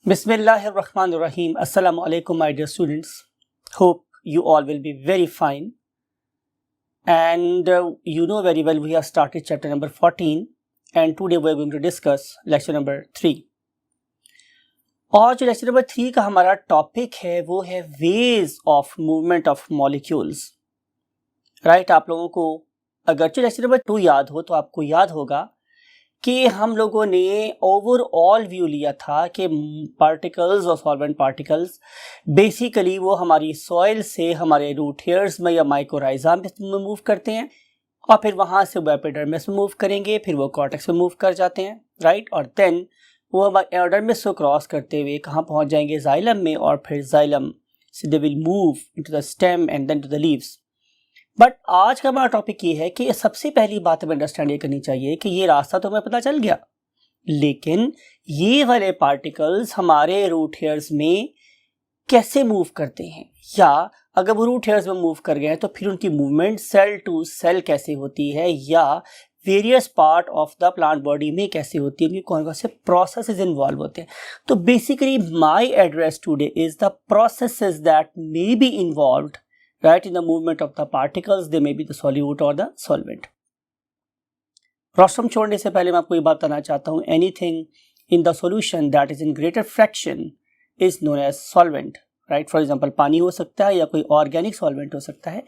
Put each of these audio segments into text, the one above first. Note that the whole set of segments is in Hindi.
Bismillahirrahmanirrahim. Assalamu alaikum, my dear students. Hope you all will be very fine. And you know very well we have started chapter number 14 and today we are going to discuss lecture number 3. और जो लेक्चर नंबर 3 का हमारा टॉपिक है वो है ways of movement of molecules. Right, आप लोगों को अगरचे लेक्चर नंबर 2 याद हो तो आपको याद होगा कि हम लोगों ने ओवरऑल व्यू लिया था कि पार्टिकल्स और सॉल्वेंट पार्टिकल्स बेसिकली वो हमारी सॉइल से हमारे रूट हेयर्स में या माइकोराइजा में मूव करते हैं और फिर वहाँ से वो एपिडर्मिस में मूव करेंगे, फिर वो कॉर्टेक्स में मूव कर जाते हैं. राइट, और देन वो एपिडर्मिस को क्रॉस करते हुए कहाँ पहुँच जाएंगे, जाइलम में, और फिर जाइलम से they will move into the stem and then to the leaves. But आज का हमारा टॉपिक ये है कि सबसे पहली बात हमें अंडरस्टैंड ये करनी चाहिए कि ये रास्ता तो हमें पता चल गया, लेकिन ये वाले पार्टिकल्स हमारे रूट हेयर्स में कैसे मूव करते हैं, या अगर वो रूट हेयर्स में मूव कर गए हैं तो फिर उनकी मूवमेंट सेल टू सेल कैसे होती है, या various part of the plant body में कैसे होती है, उनकी कौन कौन से प्रोसेसेस इन्वॉल्व होते हैं. तो basically my address today is the processes that may be involved right in the movement of the particles. They may be the solute or the solvent. रॉस्ट्रम छोड़ने से पहले मैं आपको ये बात बताना चाहता हूँ, anything in the solution that is in greater fraction is known as solvent. right, for example पानी हो सकता है या कोई ऑर्गेनिक सॉल्वेंट हो सकता है.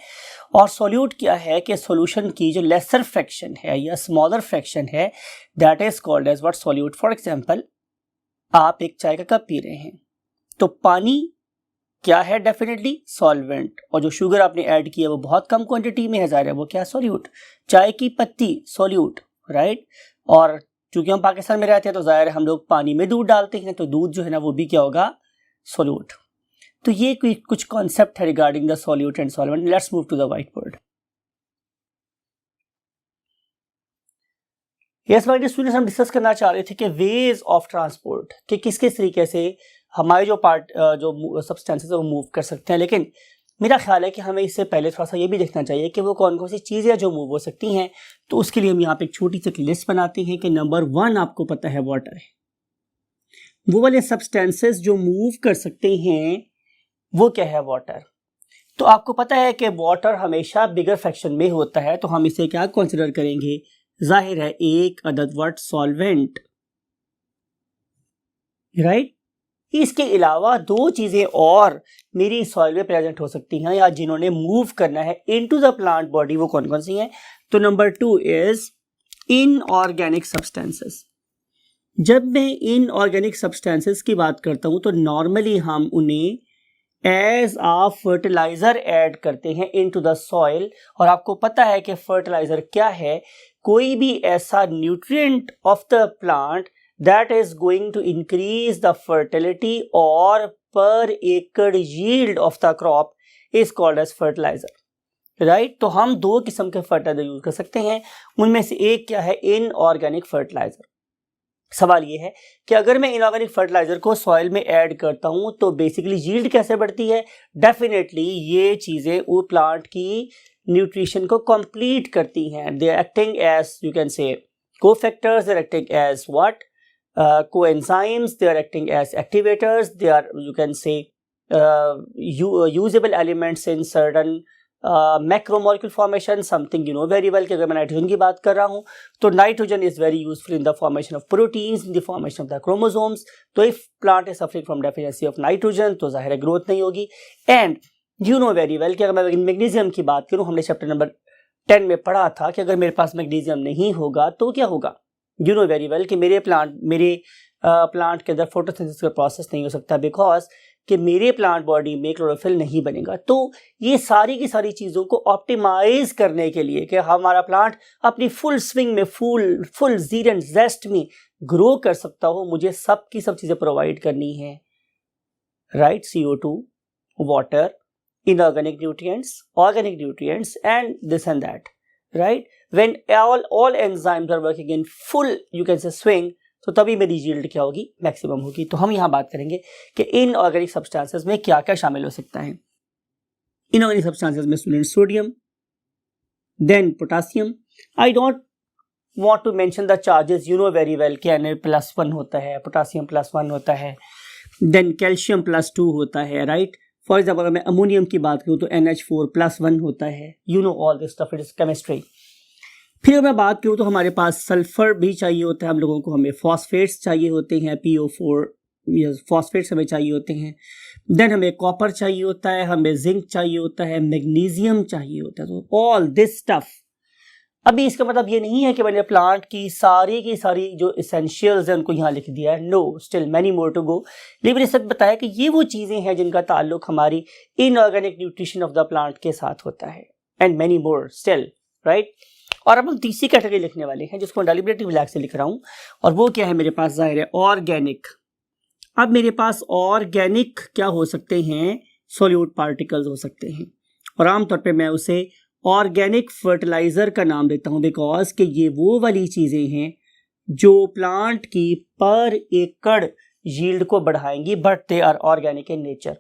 और सोल्यूट क्या है कि सोल्यूशन की जो लेसर फ्रैक्शन है या स्मॉलर फ्रैक्शन है, that is called as what, solute. For example आप एक चाय का कप पी रहे हैं तो पानी क्या है, डेफिनेटली सॉल्वेंट, और जो शुगर आपने ऐड किया वो बहुत कम क्वांटिटी में है, ज़ाहिर है वो क्या, सॉल्यूट. चाय की पत्ती सॉल्यूट. राइट, और चूंकि हम पाकिस्तान में रहते हैं तो ज़ाहिर है हम लोग पानी में दूध डालते हैं, तो दूध जो है ना वो भी क्या होगा, सॉल्यूट. तो ये कुछ कॉन्सेप्ट है regarding the solute and solvent. Let's move to the white board. Yes my dear students, हम डिस्कस करना चाह रहे थे कि वेज ऑफ ट्रांसपोर्ट, कि किस किस तरीके से हमारे जो सब्सटेंसेस है वो मूव कर सकते हैं. लेकिन मेरा ख्याल है कि हमें इससे पहले थोड़ा सा ये भी देखना चाहिए कि वो कौन कौन सी चीज़ें जो मूव हो सकती हैं. तो उसके लिए हम यहाँ पे एक छोटी सी लिस्ट बनाते हैं कि नंबर 1 आपको पता है वाटर है. वो वाले सब्सटेंसेस जो मूव कर सकते हैं वो क्या है, वाटर. तो आपको पता है कि वाटर हमेशा बिगर फ्रैक्शन में होता है, तो हम इसे क्या कंसिडर करेंगे, जाहिर है एक अदद वर्ड सॉल्वेंट. राइट, इसके अलावा 2 चीज़ें और मेरी सॉइल में प्रेजेंट हो सकती हैं या जिन्होंने मूव करना है इनटू द प्लांट बॉडी, वो कौन कौन सी हैं. तो नंबर 2 इज इनऑर्गेनिक सब्सटेंसेस. जब मैं इनऑर्गेनिक सब्सटेंसेस की बात करता हूं तो नॉर्मली हम उन्हें एज आ फर्टिलाइजर ऐड करते हैं इनटू द सॉइल. और आपको पता है कि फर्टिलाइजर क्या है, कोई भी ऐसा nutrient of the plant that is going to increase the fertility or per acre yield of the crop is called as fertilizer. right, तो हम 2 किस्म के फर्टिलाइजर यूज कर सकते हैं, उनमें से एक क्या है, इनऑर्गेनिक फर्टिलाइजर. सवाल ये है कि अगर मैं इनऑर्गेनिक फर्टिलाइजर को सॉइल में ऐड करता हूं तो बेसिकली यील्ड कैसे बढ़ती है. डेफिनेटली ये चीजें वो प्लांट की न्यूट्रिशन को कंप्लीट करती हैं. They are acting as, you can say, cofactors, they are acting as what, coenzymes, they are acting as activators, they are, you can say, usable elements in certain macromolecule formation. Something you know very well कि अगर मैं नाइट्रोजन की बात कर रहा हूँ तो nitrogen is very useful in the formation of proteins, in the formation of the chromosomes. तो if plant is suffering from deficiency of nitrogen तो जाहिर है ग्रोथ नहीं होगी. And you know very well कि अगर मैं मैग्नीशियम की बात करूँ, हमने चैप्टर नंबर 10 में पढ़ा था कि अगर मेरे पास मैग्नीशियम नहीं होगा तो क्या होगा. यू नो वेरी वेल कि मेरे प्लांट के अंदर फोटोसिंथेसिस का प्रोसेस नहीं हो सकता, बिकॉज कि मेरे प्लांट बॉडी में क्लोरोफिल नहीं बनेगा. तो ये सारी की सारी चीज़ों को ऑप्टिमाइज करने के लिए कि हमारा प्लांट अपनी फुल स्विंग में, फुल जीर एंड जेस्ट में ग्रो कर सकता हो, मुझे सब की सब चीज़ें प्रोवाइड करनी है. Right, CO2, water, inorganic nutrients, organic nutrients and this and that. right, when all enzymes are working in full, you can say, swing, तो तभी मेरी यील्ड क्या होगी, मैक्सिमम होगी. तो हम यहाँ बात करेंगे कि इनऑर्गेनिक सब्सटेंसेस में क्या क्या शामिल हो सकता है. इनऑर्गेनिक सब्सटेंसेस में student sodium, then potassium. I don't want to mention the charges, you know very well कि Na+1 होता है, पोटासियम +1 होता है, देन कैल्शियम +2 होता है, राइट। फॉर एग्जाम्पल अगर मैं अमोनियम की बात करूँ तो NH4+1 होता है, you know all this stuff, it is chemistry. फिर अगर मैं बात करूँ तो हमारे पास सल्फर भी चाहिए होता है हम लोगों को, हमें फॉस्फेट्स चाहिए होते हैं, PO4 फॉस्फेट्स हमें चाहिए होते हैं। देन हमें कॉपर चाहिए होता है, हमें जिंक चाहिए होता है, मैग्नीशियम चाहिए होता है, तो ऑल दिस स्टफ। अभी इसका मतलब ये नहीं है कि मैंने प्लांट की सारी जो इसेंशियल्स हैं उनको यहाँ लिख दिया है, no, still many more to go. लेकिन मैंने सब बताया कि ये वो चीज़ें हैं जिनका ताल्लुक हमारी inorganic nutrition of the plant के साथ होता है, and many more still, right. और अब हम तीसरी कैटेगरी लिखने वाले हैं जिसको मैं डेलिबरेटली ब्लैक से लिख रहा हूँ, और वो क्या है मेरे पास, जाहिर है ऑर्गेनिक। अब मेरे पास ऑर्गेनिक क्या हो सकते हैं, सॉल्यूट पार्टिकल्स हो सकते हैं, और आमतौर पे मैं उसे ऑर्गेनिक फर्टिलाइजर का नाम देता हूं, बिकॉज कि ये वो वाली चीजें हैं जो प्लांट की पर एकड़ यील्ड को बढ़ाएंगी, but they are organic in nature.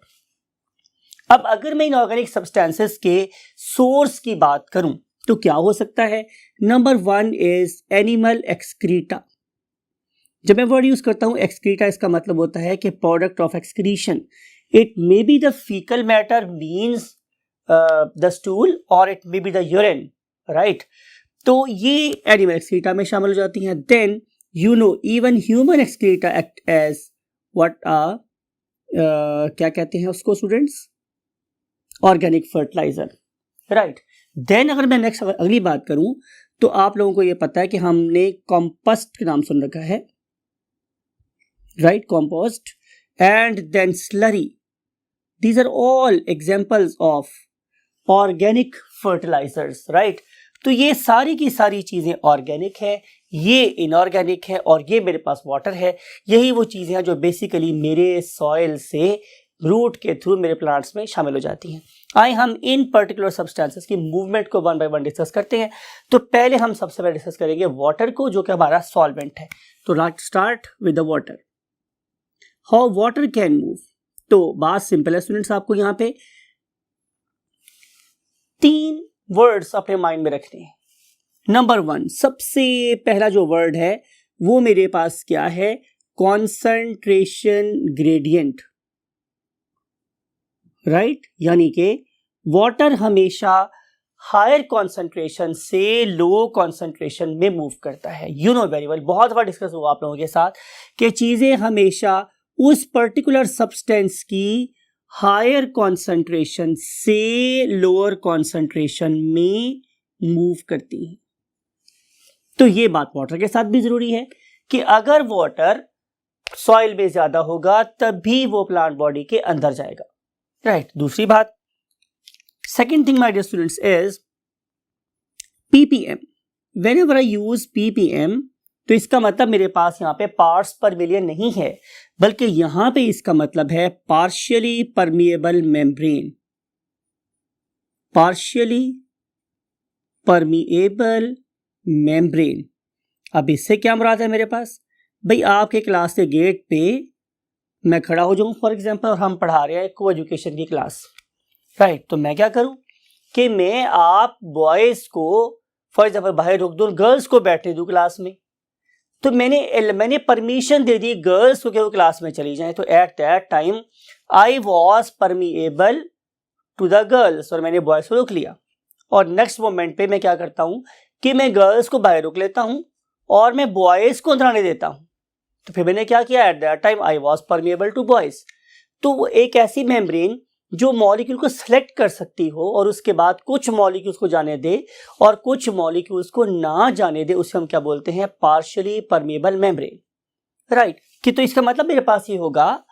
अब अगर मैं इनऑर्गेनिक सब्सटेंसेस के सोर्स की बात करूं तो क्या हो सकता है, नंबर 1 इज एनिमल एक्सक्रीटा। जब मैं वर्ड यूज करता हूं एक्सक्रीटा, इसका मतलब होता है कि product of excretion. It may be the faecal matter means the stool, और it may be the urine, right. तो ये एनिमल एक्सक्रीटा में शामिल हो जाती हैं। Then you know even human excreta act as what क्या कहते हैं उसको students, organic fertiliser, right. Then अगर मैं नेक्स्ट अगली बात करूं तो आप लोगों को ये पता है कि हमने कॉम्पोस्ट का नाम सुन रखा है, right, compost, and then slurry. These are all examples of organic fertilisers, right. तो ये सारी की सारी चीजें ऑर्गेनिक है, ये इनऑर्गेनिक है, और ये मेरे पास वाटर है। यही वो चीजें हैं जो बेसिकली मेरे सॉइल से रूट के थ्रू मेरे प्लांट्स में शामिल हो जाती हैं। आइए हम इन पर्टिकुलर सब्सटेंसेस की मूवमेंट को वन बाय वन डिस्कस करते हैं। तो पहले हम सबसे पहले डिस्कस करेंगे वाटर को, जो कि हमारा सॉल्वेंट है। तो let's start with the water. How water can move. तो बात सिंपल है स्टूडेंट्स, आपको यहाँ पे 3 वर्ड्स अपने माइंड में रखने हैं। नंबर 1, सबसे पहला जो वर्ड है वो मेरे पास क्या है, कॉन्सेंट्रेशन ग्रेडियंट, राइट। यानी कि वाटर हमेशा हायर कॉन्सेंट्रेशन से लो कॉन्सेंट्रेशन में मूव करता है। यू नो वेरी वेल, बहुत बार डिस्कस हुआ आप लोगों के साथ कि चीजें हमेशा उस पर्टिकुलर सब्सटेंस की हायर कॉन्सेंट्रेशन से लोअर कॉन्सेंट्रेशन में मूव करती हैं। तो ये बात वाटर के साथ भी जरूरी है कि अगर वाटर सॉइल में ज्यादा होगा तभी वो प्लांट बॉडी के अंदर जाएगा, राइट। दूसरी बात, second thing my dear students is ppm। Whenever I use ppm तो इसका मतलब मेरे पास यहाँ पे पार्ट्स पर मिलियन नहीं है, बल्कि यहां पे इसका मतलब है partially permeable membrane. Partially permeable membrane. अब इससे क्या मुराद है मेरे पास, भाई आपके क्लास के गेट पे मैं खड़ा हो जाऊं फॉर एग्जांपल, और हम पढ़ा रहे हैं को एजुकेशन की क्लास, राइट। तो मैं क्या करूं कि मैं आप बॉयज को फॉर एग्जांपल बाहर रोक दूं, गर्ल्स को बैठने दूं क्लास में। तो मैंने परमिशन दे दी गर्ल्स को कि वो क्लास में चली जाएं। तो at that time I was permeable to the girls, और मैंने बॉयज को रोक लिया। और नेक्स्ट मोमेंट पे मैं क्या करता हूं कि मैं गर्ल्स को बाहर रोक लेता हूं और मैं बॉयज को अंदर आने देता हूं। तो फिर मैंने क्या किया, at that time I was permeable to boys. तो वो एक ऐसी मेम्ब्रेन जो मॉलिक्यूल को सिलेक्ट कर सकती हो और उसके बाद कुछ मॉलिक्यूल्स को जाने दे और कुछ मॉलिक्यूल्स को ना जाने दे, उसे हम क्या बोलते हैं, पार्शियली परमिएबल मेम्ब्रेन, राइट। कि तो इसका मतलब मेरे पास ये होगा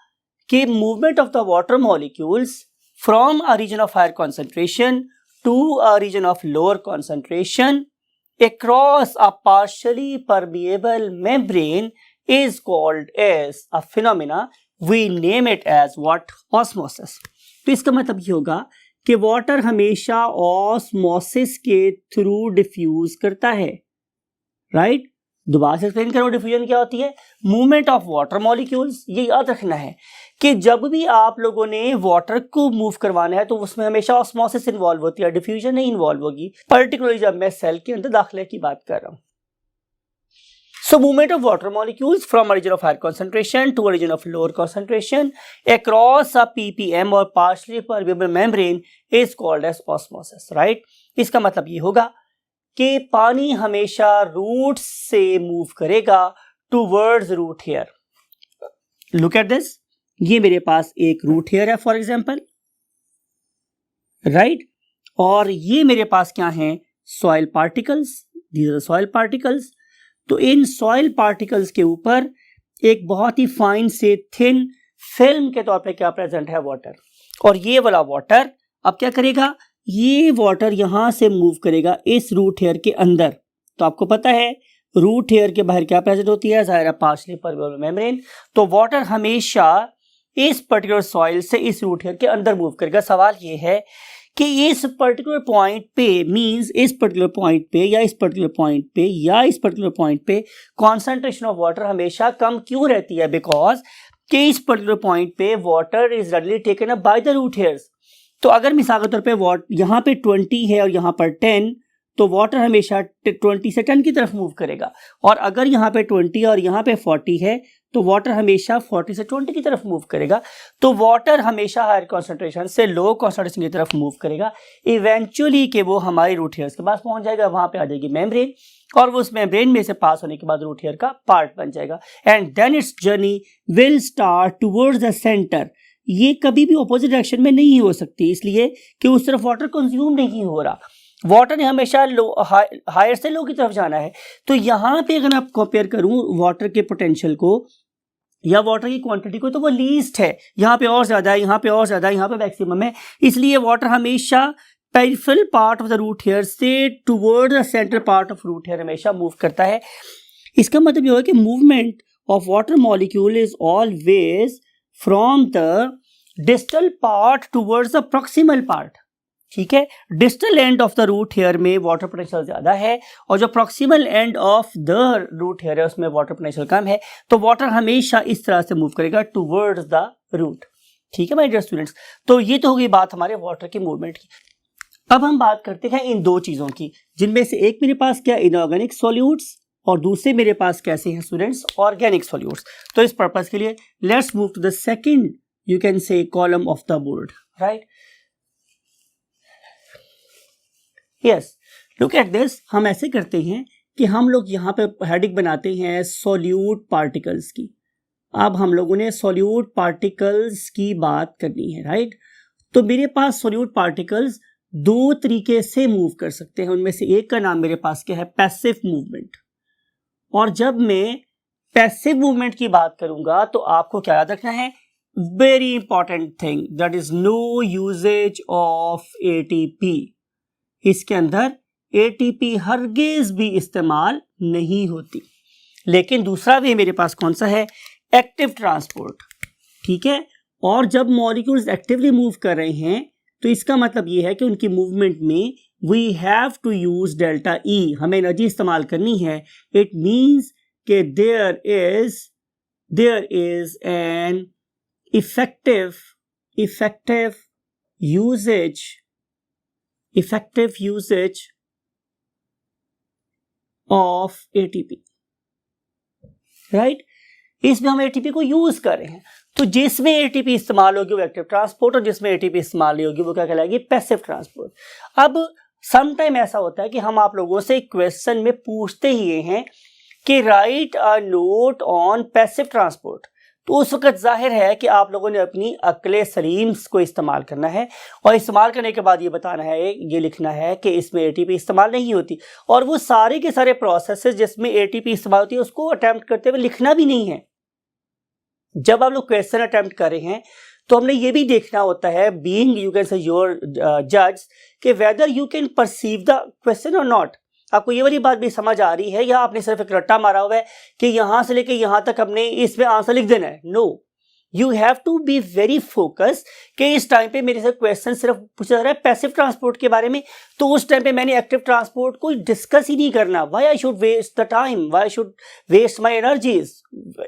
कि movement of the water molecules from a region of higher concentration to a region of lower concentration across a partially permeable membrane is called as a phenomena. We name it as what? Osmosis. तो इसका मतलब ये होगा कि वाटर हमेशा ऑस्मोसिस के थ्रू डिफ्यूज करता है, राइट। दोबारा से एक्सप्लेन करो डिफ्यूजन क्या होती है, मूवमेंट ऑफ वाटर मॉलिक्यूल्स। ये याद रखना है कि जब भी आप लोगों ने वाटर को मूव करवाना है तो उसमें हमेशा ऑस्मोसिस इन्वॉल्व होती है, डिफ्यूजन नहीं इन्वॉल्व होगी, पर्टिकुलरली जब मैं सेल के अंदर दाखिले की बात कर रहा हूं। So movement of water molecules from a region of higher concentration to a region of lower concentration across a ppm or partially permeable membrane is called as osmosis, right? इसका मतलब ये होगा कि पानी हमेशा रूट से मूव करेगा towards root hair. Look at this, ये मेरे पास एक रूट हेयर है फॉर एग्जाम्पल, राइट, और ये मेरे पास क्या है, soil particles, these are soil particles. तो इन सॉइल पार्टिकल्स के ऊपर एक बहुत ही फाइन से थिन फिल्म के तौर पे क्या प्रेजेंट है, वाटर. और ये वाला वाटर अब क्या करेगा, ये वाटर यहां से मूव करेगा इस रूट हेयर के अंदर. तो आपको पता है रूट हेयर के बाहर क्या प्रेजेंट होती है, जाहिर है पार्शियली परमेबल मेम्ब्रेन. तो वाटर हमेशा इस पर्टिकुलर सॉइल से इस रूट हेयर के अंदर मूव करेगा. सवाल ये है कि इस पर्टिकुलर पॉइंट पे, मींस इस पर्टिकुलर पॉइंट पे या इस पर्टिकुलर पॉइंट पे या इस पर्टिकुलर पॉइंट पे कॉन्सेंट्रेशन ऑफ वाटर हमेशा कम क्यों रहती है, बिकॉज कि इस पर्टिकुलर पॉइंट पे water is readily taken up by the root hairs. तो अगर मिसाल के तौर पे यहाँ पे 20 है और यहाँ पर 10, तो वाटर हमेशा 20 से 10 की तरफ मूव करेगा. और अगर यहाँ पे 20 और यहाँ पे 40 है तो वाटर हमेशा 40 से 20 की तरफ मूव करेगा. तो वाटर हमेशा हायर कॉन्सेंट्रेशन से लो कॉन्सेंट्रेशन की तरफ मूव करेगा. इवेंचुअली कि वो हमारी रूट हेयर्स के पास पहुंच जाएगा, वहां पे आ जाएगी मेम्ब्रेन, और वो उस मेम्ब्रेन में से पास होने के बाद रूट हेयर का पार्ट बन जाएगा. And then its journey will start towards the centre. ये कभी भी ऑपोजिट डायरेक्शन में नहीं हो सकती, इसलिए कि उस तरफ वाटर कंज्यूम नहीं हो रहा. वाटर ने हमेशा हायर से लो की तरफ जाना है. तो यहाँ पे अगर आप कंपेयर करूं वाटर के पोटेंशियल को या वाटर की क्वांटिटी को, तो वो लीस्ट है. यहाँ पे और ज्यादा है, यहाँ पे और ज्यादा है, यहाँ पे मैक्सिमम है. इसलिए वाटर हमेशा peripheral part of the root hair से toward the centre part of root hair हमेशा मूव करता है. इसका मतलब ये होगा कि movement of water molecule is always from the distal part towards the proximal part. ठीक है, distal end of the root hair में वाटर पोटेंशियल ज्यादा है और जो proximal end of the root hair है उसमें वाटर पोटेंशियल कम है. तो वाटर हमेशा इस तरह से मूव करेगा टुवर्ड्स द रूट. ठीक है माय डियर स्टूडेंट्स, तो ये तो होगी बात हमारे वाटर की मूवमेंट की. अब हम बात करते हैं इन दो चीजों की, जिनमें से एक मेरे पास क्या, इनऑर्गेनिक सॉल्यूट्स, और दूसरे मेरे पास कैसे हैं स्टूडेंट्स, ऑर्गेनिक सॉल्यूट्स. तो इस पर्पस के लिए let's move to the second, you can say column of the board, right. Yes, look at this. हम ऐसे करते हैं कि हम लोग यहाँ पे हेडिंग बनाते हैं सॉल्यूट पार्टिकल्स की. अब हम लोगों ने सॉल्यूट पार्टिकल्स की बात करनी है, राइट. तो मेरे पास सॉल्यूट पार्टिकल्स दो तरीके से मूव कर सकते हैं. उनमें से एक का नाम मेरे पास क्या है, पैसिव मूवमेंट. और जब मैं पैसिव मूवमेंट की बात करूंगा तो आपको क्या याद रखना है, very important thing, that is no usage of ATP. इसके अंदर एटीपी हरगिज भी इस्तेमाल नहीं होती. लेकिन दूसरा वे मेरे पास कौन सा है, एक्टिव ट्रांसपोर्ट. ठीक है, और जब मॉलिक्यूल्स एक्टिवली मूव कर रहे हैं तो इसका मतलब ये है कि उनकी मूवमेंट में we have to use delta E, हमें एनर्जी इस्तेमाल करनी है. इट मीन्स कि there is an effective usage of ATP, right. इसमें हम एटीपी को यूज कर रहे हैं. तो जिसमें एटीपी इस्तेमाल होगी वो एक्टिव ट्रांसपोर्ट, और जिसमें एटीपी इस्तेमाल नहीं होगी वो क्या कहलाएगी, पैसिव ट्रांसपोर्ट. अब सम टाइम ऐसा होता है कि हम आप लोगों से क्वेश्चन में पूछते ही हैं कि right a note on passive transport. तो उस वक्त जाहिर है कि आप लोगों ने अपनी अक्ले सलीम को इस्तेमाल करना है, और इस्तेमाल करने के बाद ये बताना है, ये लिखना है कि इसमें एटीपी इस्तेमाल नहीं होती. और वो सारे के सारे प्रोसेसेस जिसमें एटीपी इस्तेमाल होती है उसको अटेम्प्ट करते हुए लिखना भी नहीं है. जब आप लोग क्वेश्चन अटेम्प्ट कर रहे हैं तो हमने ये भी देखना होता है, बीइंग यू कैन से योर जज, कि whether you can perceive the question और नॉट. आपको ये वाली बात भी समझ आ रही है या आपने सिर्फ एक रट्टा मारा हुआ है कि यहां से लेके यहां तक हमने इसमें आंसर लिख देना है. No, you have to be very focus कि इस टाइम पे मेरे से क्वेश्चन सिर्फ पूछा जा रहा है पैसिव ट्रांसपोर्ट के बारे में, तो उस टाइम पे मैंने एक्टिव ट्रांसपोर्ट को डिस्कस ही नहीं करना. Why I should waste the time, why I should waste my energies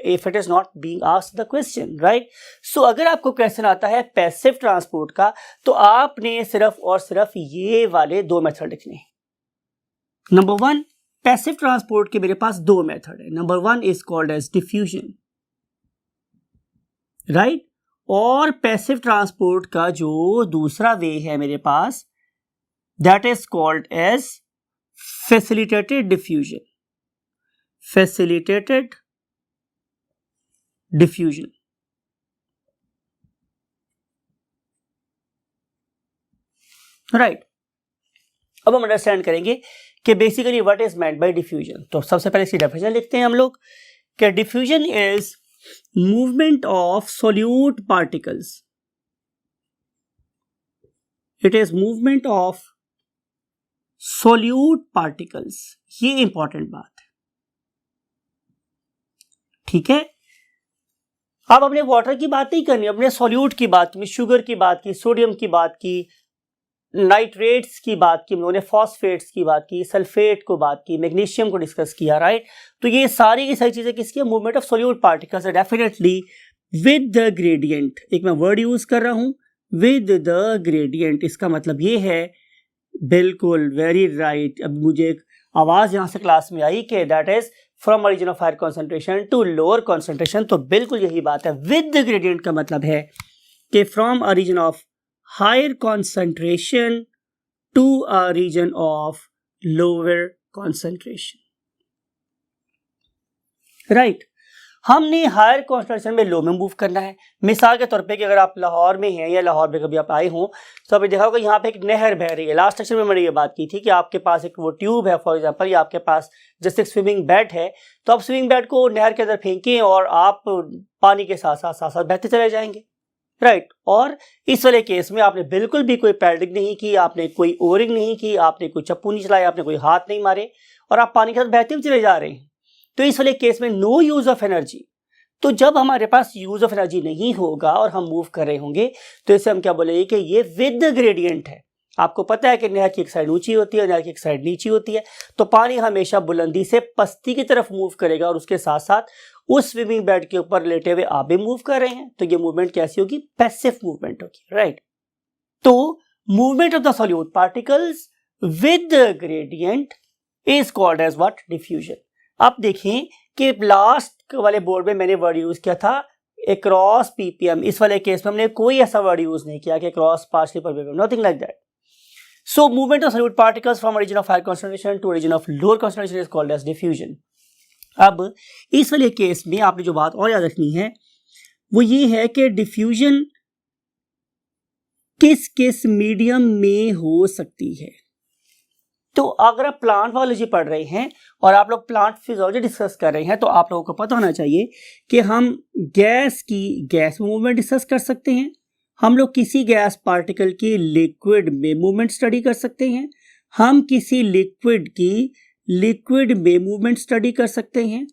if it is not being asked the question, right. So अगर आपको क्वेश्चन आता है पैसिव ट्रांसपोर्ट का तो आपने सिर्फ और सिर्फ ये वाले दो मेथड लिखने. नंबर 1, पैसिव ट्रांसपोर्ट के मेरे पास दो मेथड है. Number one is called as diffusion, right. और पैसिव ट्रांसपोर्ट का जो दूसरा वे है मेरे पास, that is called as facilitated diffusion. Facilitated diffusion. Right. अब हम अंडरस्टैंड करेंगे कि basically what is meant by diffusion. तो सबसे पहले इसकी डेफिनेशन लिखते हैं हम लोग कि diffusion is movement of solute particles. It is movement of solute particles. ये इंपॉर्टेंट बात है, ठीक है. अब हमने वाटर की बात नहीं करनी, हमने सोल्यूट की बात की, शुगर की बात की, सोडियम की बात की, नाइट्रेट्स की बात की, उन्होंने फॉस्फेट्स की बात की, सल्फेट को बात की, मैग्नीशियम को डिस्कस किया, राइट. तो ये सारी की सारी चीजें किसकी है? Movement of solute particles. Definitely with the gradient. एक मैं वर्ड यूज कर रहा हूं, विद द ग्रेडियंट. इसका मतलब ये है, बिल्कुल वेरी राइट. अब मुझे एक आवाज यहां से क्लास में आई कि that is from region of higher concentration to lower concentration. तो बिल्कुल यही बात है. विद द ग्रेडियंट का मतलब है कि from a region of higher concentration to a region of lower concentration, right. हमने हायर कॉन्सेंट्रेशन में लो में मूव करना है. मिसाल के तौर पे कि अगर आप लाहौर में हैं या लाहौर में कभी आप आए हों तो आपने देखा होगा यहाँ पे एक नहर बह रही है. लास्ट सेक्शन में मैंने ये बात की थी कि आपके पास एक वो ट्यूब है, फॉर एग्जांपल, या आपके पास जैसे एक स्विमिंग बैट है, तो आप स्विमिंग बैट को नहर के अंदर फेंकें और आप पानी के साथ साथ साथ साथ बहते चले जाएंगे, राइट. और इस वाले केस में आपने बिल्कुल भी कोई पैडलिंग नहीं की, आपने कोई ओरिंग नहीं की, आपने कोई चप्पू नहीं चलाया, आपने कोई हाथ नहीं मारे और आप पानी के साथ बहते हुए चले जा रहे हैं. तो इस वाले केस में नो यूज ऑफ एनर्जी. तो जब हमारे पास यूज ऑफ एनर्जी नहीं होगा और हम मूव कर रहे होंगे तो इसे हम क्या बोलेंगे कि ये विद ग्रेडियंट है. आपको पता है कि नहर की एक साइड ऊंची होती है, नहर की एक साइड नीची होती है, तो पानी हमेशा बुलंदी से पस्ती की तरफ मूव करेगा और उसके साथ साथ उस स्विमिंग बेड के ऊपर लेटे हुए आप भी मूव कर रहे हैं. तो ये मूवमेंट कैसी होगी? पैसिव मूवमेंट होगी, राइट. तो movement of the solute particles with gradient is called as what? Diffusion. अब देखें कि लास्ट वाले बोर्ड में मैंने वर्ड यूज किया था अक्रॉस पीपीएम. इस वाले केस में हमने कोई ऐसा वर्ड यूज नहीं किया कि अक्रॉस पार्शियली पर ppm, nothing like that. So movement of solute particles from a region of higher concentration to a region of lower concentration is called as diffusion. अब इस वाले केस में आपने जो बात और याद रखनी है वो ये है कि डिफ्यूजन किस किस मीडियम में हो सकती है. तो अगर आप प्लांट बायोलॉजी पढ़ रहे हैं और आप लोग प्लांट फिजियोलॉजी डिस्कस कर रहे हैं तो आप लोगों को पता होना चाहिए कि हम गैस मूवमेंट डिस्कस कर सकते हैं, हम लोग किसी गैस पार्टिकल की लिक्विड में मूवमेंट स्टडी कर सकते हैं, हम किसी लिक्विड की लिक्विड में मूवमेंट स्टडी कर सकते हैं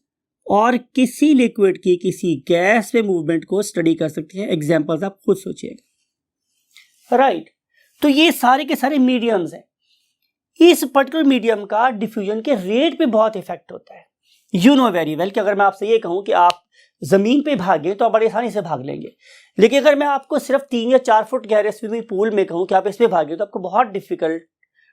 और किसी लिक्विड की किसी गैस में मूवमेंट को स्टडी कर सकते हैं. एग्जांपल्स आप खुद सोचिएगा, राइट. तो ये सारे के सारे मीडियम्स हैं. इस पर्टिकुलर मीडियम का डिफ्यूजन के रेट पे बहुत इफेक्ट होता है. यू नो वेरी वेल कि अगर मैं आपसे ये कहूं कि आप जमीन पे भागें तो आप बड़ी आसानी से भाग लेंगे, लेकिन अगर मैं आपको सिर्फ 3 या 4 फुट गहरे स्विमिंग पूल में कहूं कि आप इसमें भागें तो आपको बहुत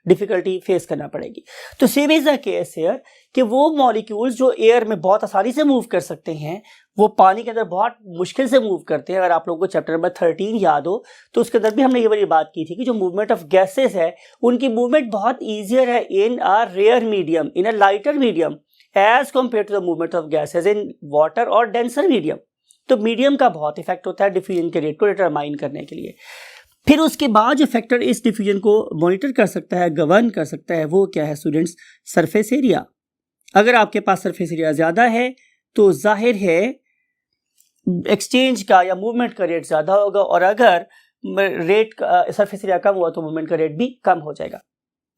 डिफिकल्टी फेस करना पड़ेगी. तो same is the case here कि वो मॉलिक्यूल्स जो एयर में बहुत आसानी से मूव कर सकते हैं वो पानी के अंदर बहुत मुश्किल से मूव करते हैं. अगर आप लोगों को चैप्टर नंबर 13 याद हो तो उसके अंदर भी हमने ये वाली बात की थी कि जो मूवमेंट ऑफ गैसेस है उनकी मूवमेंट बहुत ईजियर है in a rare medium, in a lighter medium as compare to the movement of gases in water और डेंसर मीडियम. तो मीडियम का बहुत इफेक्ट होता है डिफ्यूजन के रेट को डिटरमाइन करने के लिए. फिर उसके बाद जो फैक्टर इस डिफ्यूजन को मॉनिटर कर सकता है, गवर्न कर सकता है, वो क्या है स्टूडेंट्स? Surface area. अगर आपके पास सरफेस एरिया ज़्यादा है तो जाहिर है एक्सचेंज का या मूवमेंट का रेट ज़्यादा होगा और अगर रेट सरफेस एरिया कम हुआ तो मूवमेंट का रेट भी कम हो जाएगा.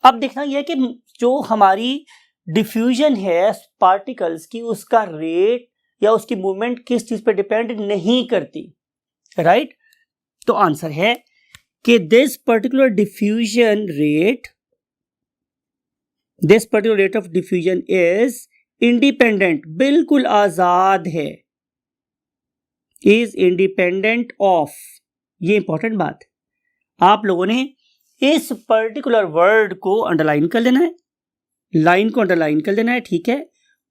अब देखना यह है कि जो हमारी डिफ्यूजन है पार्टिकल्स की उसका रेट या उसकी मूवमेंट किस चीज़ पर डिपेंड नहीं करती, राइट. तो आंसर है कि this particular rate of diffusion is independent, बिल्कुल आजाद है, इज इंडिपेंडेंट ऑफ. ये इंपॉर्टेंट बात है, आप लोगों ने इस पर्टिकुलर वर्ड को अंडरलाइन कर लेना है. लाइन को अंडरलाइन कर देना है, ठीक है,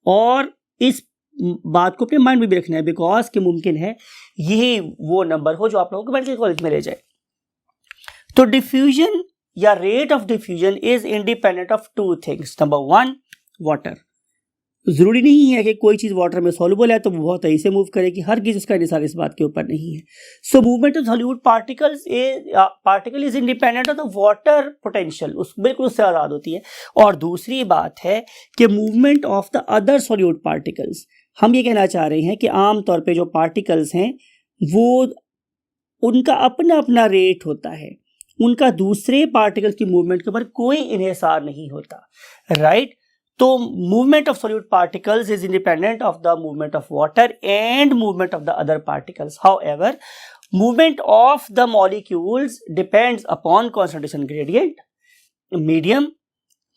और इस बात को अपने माइंड में भी रखना है बिकॉज कि मुमकिन है यही वो नंबर हो जो आप लोगों को मेडिकल कॉलेज में ले जाए। तो डिफ्यूजन या rate of diffusion is independent of two things. Number one, water. जरूरी नहीं है कि कोई चीज वाटर में सॉल्युबल है तो वो बहुत तेजी से मूव करेगी, हर चीज उसका निसार इस बात के ऊपर नहीं है। सो movement of solute particle is independent of the water potential, उस बिल्कुल उससे आजाद होती है। और दूसरी बात है कि movement of the other solute particles, हम ये कहना चाह रहे हैं कि आमतौर पे जो पार्टिकल्स हैं वो उनका अपना अपना रेट होता है, उनका दूसरे पार्टिकल्स की मूवमेंट के ऊपर कोई इन्हिसार नहीं होता, राइट। तो movement of solute particles is independent of the movement of water and movement of the other particles. However movement of the molecules depends upon concentration gradient, medium,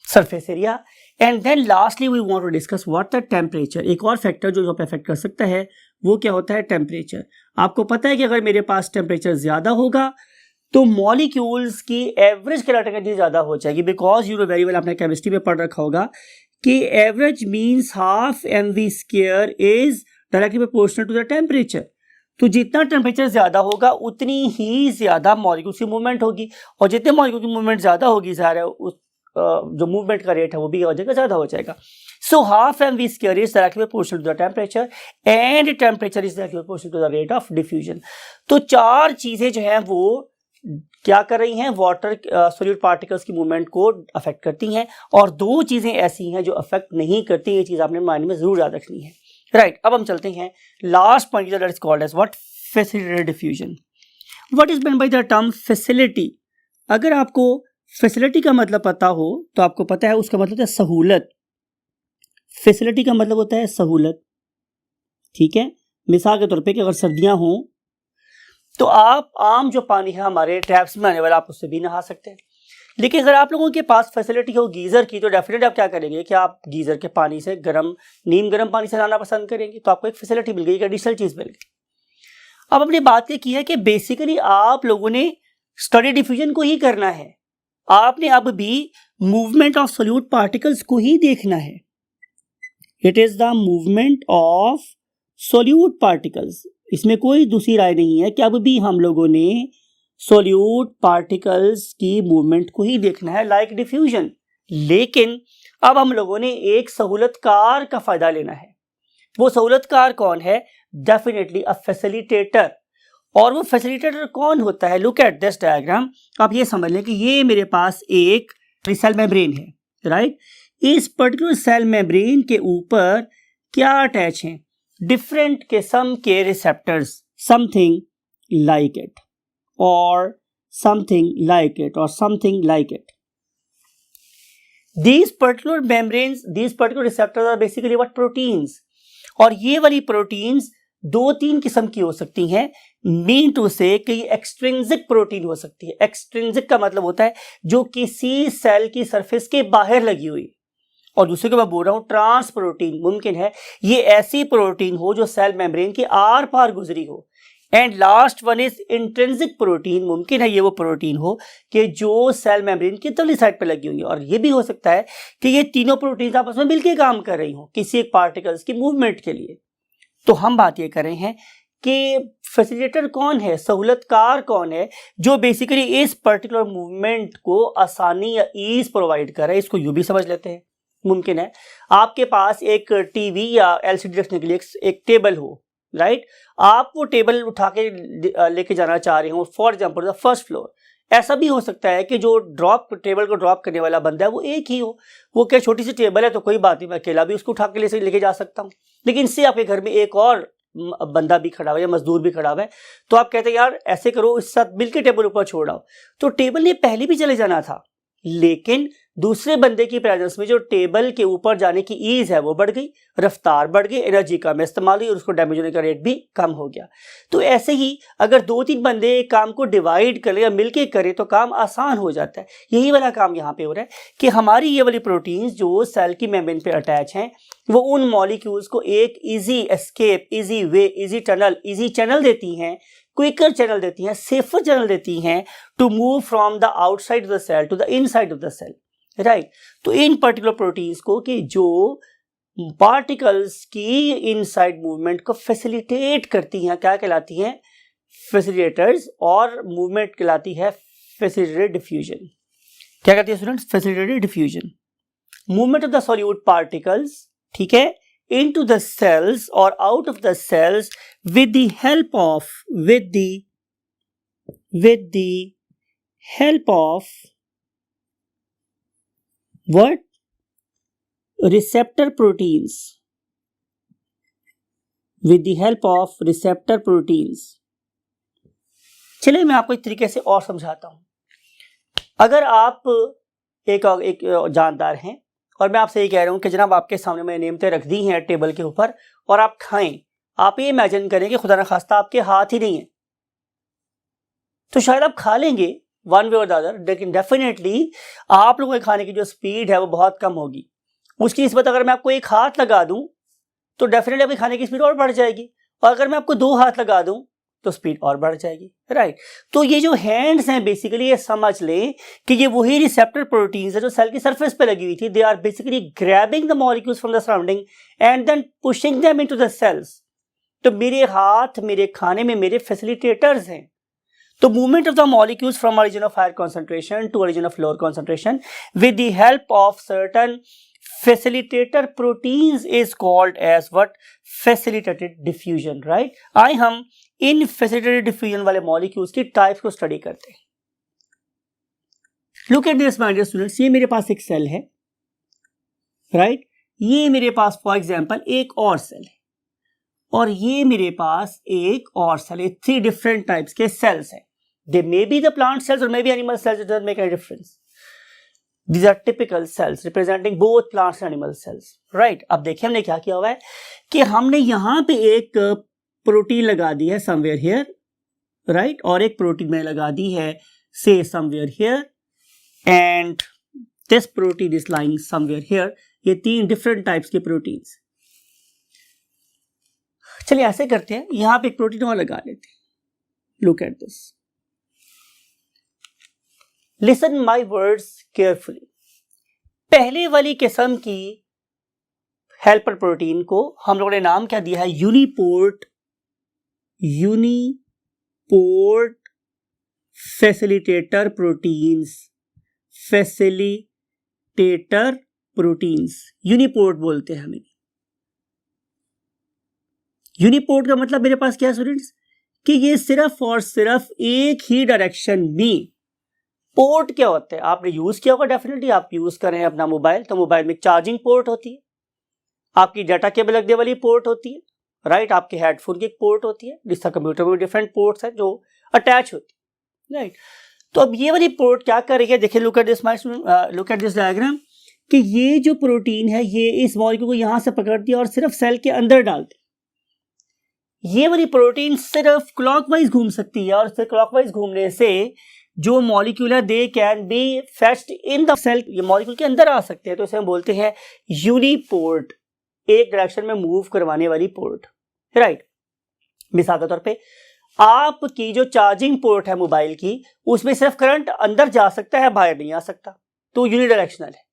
surface area, and then lastly we want to discuss what the temperature. एक और फैक्टर जो अफेक्ट कर सकता है वो क्या होता है, टेम्परेचर। आपको पता है कि अगर मेरे पास टेम्परेचर ज्यादा होगा तो मॉलिक्यूल्स की एवरेज किनेटिक एनर्जी ज्यादा हो जाएगी, because you know very well, आपने केमिस्ट्री में पढ़ रखा होगा कि average means half mv square is directly proportional to the temperature. तो जितना टेम्परेचर ज्यादा होगा उतनी ही ज्यादा मॉलिक्यूल्स की मूवमेंट होगी, और जितने मॉलिक्यूल की मूवमेंट ज्यादा होगी ज़ाहिर है उस जो मूवमेंट का रेट है वो भी हो जाएगा, ज्यादा हो जाएगा। So half mv square is directly proportional to the temperature and temperature is directly proportional to the rate of diffusion. तो चार चीजें जो हैं वो क्या कर रही हैं, वाटर सॉल्यूट पार्टिकल्स की मूवमेंट को अफेक्ट करती हैं, और दो चीजें ऐसी हैं जो अफेक्ट नहीं करती। ये चीज आपने माइंड में जरूर याद रखनी है, राइट। अब हम चलते हैं last point that is called as what, facilitated diffusion. What is meant by the term facility. अगर आपको फैसिलिटी का मतलब पता हो तो आपको पता है उसका मतलब है सहूलत। फैसिलिटी का मतलब होता है सहूलत, ठीक है। मिसाल के तौर पे कि अगर सर्दियां हों तो आप आम जो पानी है हमारे टैप्स में आने वाला आप उससे भी नहा सकते हैं, लेकिन अगर आप लोगों के पास फैसिलिटी हो गीज़र की तो डेफिनेटली आप क्या करेंगे कि आप गीज़र के पानी से नीम गर्म पानी से नहाना पसंद करेंगे। तो आपको एक फैसिलिटी मिल गई, एक एडिशनल चीज़ मिल गई। अब अपनी बात ये की है कि बेसिकली आप लोगों ने स्टडी डिफ्यूजन को ही करना है, आपने अब भी मूवमेंट ऑफ सॉल्यूट पार्टिकल्स को ही देखना है। It is the movement of solute particles, इसमें कोई दूसरी राय नहीं है कि अब भी हम लोगों ने सॉल्यूट पार्टिकल्स की मूवमेंट को ही देखना है लाइक डिफ्यूजन। लेकिन अब हम लोगों ने एक सहूलतकार का फायदा लेना है। वो सहूलतकार कौन है, डेफिनेटली अ फैसिलिटेटर। और वो फैसिलिटेटर कौन होता है, लुक एट दिस डायग्राम। आप ये समझ लें कि ये मेरे पास एक सेल मेम्ब्रेन है, राइट। इस पर्टिकुलर सेल मेम्ब्रेन के ऊपर क्या अटैच है, डिफरेंट किस्म के रिसेप्टर्स, समथिंग लाइक इट और समथिंग लाइक इट और something like it. These particular membranes, these particular receptors are basically what, proteins। और ये वाली प्रोटीन्स दो तीन किस्म की हो सकती हैं। मीन टू से कि ये एक्सट्रिंसिक प्रोटीन हो सकती है। एक्सट्रिंसिक का मतलब होता है जो किसी सेल की सरफेस के बाहर लगी हुई, और दूसरे को मैं बोल रहा हूं ट्रांस प्रोटीन। मुमकिन है ये ऐसी प्रोटीन हो जो सेल मेम्ब्रेन के आर पार गुजरी हो। And last one is intrinsic protein. मुमकिन है ये वो प्रोटीन हो कि जो सेल मेम्ब्रेन की तली साइड पर लगी हुई है, और ये भी हो सकता है कि ये तीनों प्रोटीन आपस में मिलकर काम कर रही हो किसी एक पार्टिकल्स की मूवमेंट के लिए। तो हम बात ये कर रहे हैं कि फैसिलिटेटर कौन है, सहूलतकार कौन है, जो बेसिकली इस पर्टिकुलर मूवमेंट को आसानी या ईज प्रोवाइड कर रहा है। इसको यूं भी समझ लेते हैं, मुमकिन है आपके पास एक टीवी या एलसीडी रखने के लिए एक टेबल हो, राइट। आप वो टेबल उठा के लेके जाना चाह रहे हो for example the first floor. ऐसा भी हो सकता है कि जो टेबल को ड्रॉप करने वाला बंदा है वो एक ही हो। वो क्या छोटी सी टेबल है तो कोई बात नहीं, मैं अकेला भी उसको उठा के लेके जा सकता हूँ। लेकिन इससे आपके घर में एक और बंदा भी खड़ा हुआ है या मजदूर भी खड़ा हुआ है, तो आप कहते हैं यार ऐसे करो, इस साथ मिलकर टेबल ऊपर छोड़ आओ। तो टेबल ने पहले भी चले जाना था, लेकिन दूसरे बंदे की प्रेजेंस में जो टेबल के ऊपर जाने की ईज है वो बढ़ गई, रफ्तार बढ़ गई, एनर्जी कम इस्तेमाल हुई और उसको डैमेज होने का रेट भी कम हो गया। तो ऐसे ही अगर दो तीन बंदे एक काम को डिवाइड करें या मिलके करें तो काम आसान हो जाता है। यही वाला काम यहाँ पे हो रहा है कि हमारी ये वाली प्रोटीन्स जो सेल की मेम्ब्रेन पे अटैच हैं वो उन मॉलिक्यूल्स को एक easy escape, easy way, easy channel देती हैं, क्विकर चैनल देती हैं, सेफर चैनल देती हैं to move from the outside of the cell to the inside of the cell. Right. तो इन पर्टिकुलर प्रोटीन्स को कि जो पार्टिकल्स की इनसाइड मूवमेंट को फैसिलिटेट करती हैं, क्या कहलाती हैं? फैसिलिटेटर्स। और मूवमेंट कहलाती है फैसिलिटेटेड डिफ्यूजन। क्या कहती है students? Facilitated diffusion. Movement of the solute particles, ठीक है, into the cells or out of the cells with the help of what? Receptor proteins. With the help of receptor proteins. चलिए मैं आपको एक तरीके से और समझाता हूं। अगर आप एक जानदार हैं और मैं आपसे ये कह रहा हूं कि जनाब आपके सामने मैंने नेमतें रख दी हैं टेबल के ऊपर और आप खाएं, आप ये इमेजिन करें कि खुदा न खास्ता आपके हाथ ही नहीं है, तो शायद आप खा लेंगे वन वे और द अदर, लेकिन डेफिनेटली आप लोगों के खाने की जो स्पीड है वो बहुत कम होगी। उसकी निस्बत अगर मैं आपको एक हाथ लगा दूं तो डेफिनेटली आपके खाने की स्पीड और बढ़ जाएगी, और अगर मैं आपको 2 हाथ लगा दूं तो स्पीड और बढ़ जाएगी, राइट। तो ये जो हैंड्स हैं बेसिकली ये समझ लें कि ये वही रिसेप्टर प्रोटीन्स है जो सेल की सरफेस पे लगी हुई थी। They are basically grabbing the molecules from the surrounding and then pushing them into the cells. तो मेरे हाथ मेरे खाने में मेरे फैसिलिटेटर्स हैं। तो movement of the molecules from origin of higher concentration to origin of lower concentration with the help of certain facilitator proteins is called as what? Facilitated diffusion, right? आइए हम इन facilitated diffusion वाले molecules की types को स्टडी करते हैं। Look at this my dear students, ये मेरे पास एक सेल है, right? ये मेरे पास फॉर एग्जाम्पल एक और सेल है और ये मेरे पास एक और सेल है। 3 डिफरेंट टाइप्स के सेल्स हैं। They may be the plant cells or maybe animal cells, it doesn't make any difference. These are typical cells representing both plants and animal cells, right? अब देखिए हमने क्या किया हुआ है कि हमने यहाँ पे एक प्रोटीन लगा दी है somewhere here, right? और एक प्रोटीन में लगा दी है say somewhere here and this protein is lying somewhere here. ये 3 different types के प्रोटीन्स। चलिए ऐसे करते हैं, यहाँ पे एक प्रोटीन और लगा लेते हैं। Look at this. Listen my words carefully. पहले वाली किस्म की हेल्पर प्रोटीन को हम लोगों ने नाम क्या दिया है? यूनिपोर्ट फैसिलिटेटर प्रोटीन्स यूनिपोर्ट बोलते हैं हमें। यूनिपोर्ट का मतलब मेरे पास क्या है स्टूडेंट्स कि ये सिर्फ और सिर्फ एक ही डायरेक्शन में। पोर्ट क्या होता है? आपने यूज किया होगा, डेफिनेटली आप यूज कर रहे हैं अपना मोबाइल, तो मोबाइल में चार्जिंग पोर्ट होती है, आपकी डाटा केबल लगने वाली पोर्ट होती है, राइट। आपके हेडफोन की एक पोर्ट होती है, जिसका कंप्यूटर में डिफरेंट पोर्ट्स हैं जो अटैच होती है, राइट। तो अब ये वाली पोर्ट क्या कर रही है? देखिए लुक एट दिस डायग्राम कि ये जो प्रोटीन है ये इस मॉलिक्यूल को यहां से पकड़ती है और सिर्फ सेल के अंदर डालती है। ये वाली प्रोटीन सिर्फ क्लॉकवाइज घूम सकती है और फिर क्लॉकवाइज घूमने से जो मॉलिक्यूल है they can be fetched in the cell, ये मॉलिक्यूल के अंदर आ सकते हैं। तो इसे हम बोलते हैं यूनिपोर्ट, एक डायरेक्शन में मूव करवाने वाली पोर्ट, राइट। मिसाल के तौर पे आपकी जो चार्जिंग पोर्ट है मोबाइल की, उसमें सिर्फ करंट अंदर जा सकता है, बाहर नहीं आ सकता, तो यूनिडायरेक्शनल है।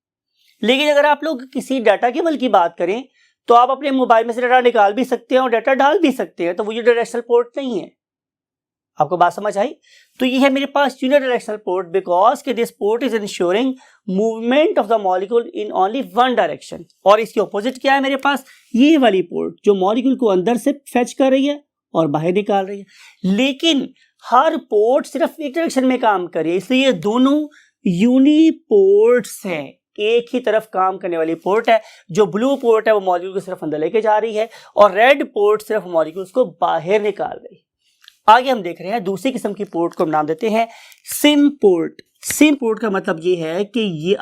लेकिन अगर आप लोग किसी डाटा केबल की बात करें तो आप अपने मोबाइल में से डाटा निकाल भी सकते हैं और डाटा डाल भी सकते हैं, तो वो यूनिडायरेक्शनल पोर्ट नहीं है। आपको बात समझ आई? तो ये है मेरे पास यूनिडायरेक्शनल पोर्ट बिकॉज कि this port is ensuring movement of the molecule in only one direction. और इसके ऑपोजिट क्या है मेरे पास? ये वाली पोर्ट जो मॉलिक्यूल को अंदर से फेच कर रही है और बाहर निकाल रही है। लेकिन हर पोर्ट सिर्फ एक डायरेक्शन में काम करे, इसलिए ये दोनों यूनिपोर्ट्स हैं, एक ही तरफ काम करने वाली पोर्ट है। जो ब्लू पोर्ट है वो मॉलिक्यूल को सिर्फ अंदर लेके जा रही है और रेड पोर्ट सिर्फ मॉलिक्यूल्स को बाहर निकाल रही है। आगे हम देख रहे हैं दूसरी किस्म की पोर्ट को हम नाम देते हैं सिम पोर्ट। सिम पोर्ट का मतलब ये है कि ये